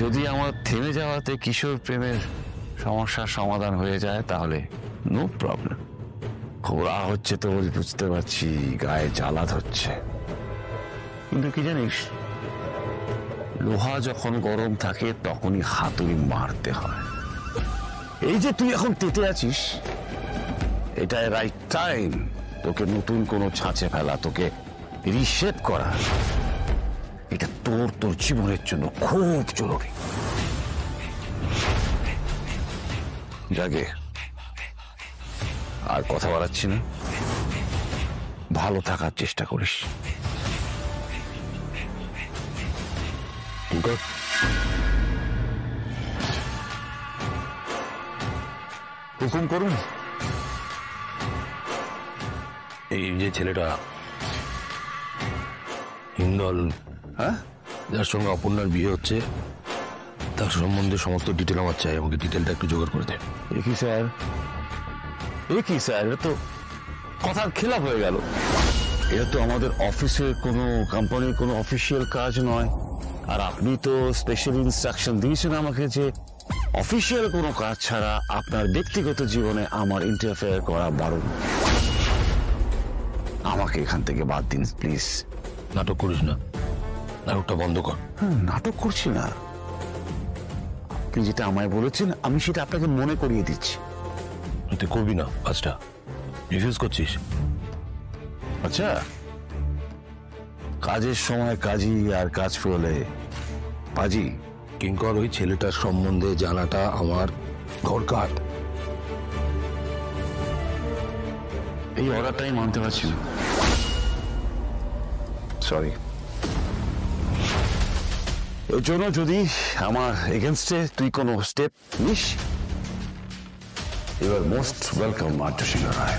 যদি আমার থেমে যাওয়াতে কিশোর প্রেমের সমস্যার সমাধান হয়ে যায় তাহলে নো প্রবলেম। খোঁড়া হচ্ছে তো বুঝতে পারছি, গায়ে জ্বালা ধরছে, কিন্তু কি জানিস, লোহা যখন গরম থাকে তখনই হাতুড়ি মারতে হয়। এই যে তুই এখন তেতে আছিস, এটাই রাইট টাইম তোকে নতুন কোনো ছাঁচে ফেলা, তোকে রিশেপ করা। এটা তোর জীবনের জন্য খুব জরুরি। জাগে, আর কথা বাড়াচ্ছি না, ভালো থাকার চেষ্টা করিস। হুকুম করুন। এই যে ছেলেটা হিন্দল, হ্যাঁ, যার সঙ্গে অপর্ণার বিয়ে হচ্ছে, তার সম্বন্ধে সমস্ত ডিটেল আমার চাই। আমাকে ডিটেলটা একটু জোগাড় করে দে। কি স্যার, কি স্যার, এটা তো কথার খেলাপ হয়ে গেল। এটা তো আমাদের অফিসের কোনো কোম্পানির কোনো অফিসিয়াল কাজ নয়। আর আপনি তো স্পেশাল ইনস্ট্রাকশন দিয়েছেন আমাকে যে অফিসিয়াল কোনো কাজ ছাড়া আপনার ব্যক্তিগত জীবনে আমার ইন্টারফেয়ার করা বারণ। আমাকে এখান থেকে বাদ দিন প্লিজ। নাটক করিস না, নাটকটা বন্ধ কর। নাটক করছি না, আপনি যেটা আমায় বলেছেন আমি সেটা আপনাকে মনে করিয়ে দিচ্ছি। তুই করবি না কাজটা, রিফিউজ করছিস। আচ্ছা, কাজের সময় কাজী আর কাজ ফেলে পাজি। কিঙ্কর, ওই ছেলেটার সম্বন্ধে জানাটা আমার দরকার। এই অর্ডারটাই মানতে পারছি না, সরি। এর জন্য যদি আমার এগেনস্টে তুই কোনো স্টেপ নিস, you are most welcome Arya Singha Roy.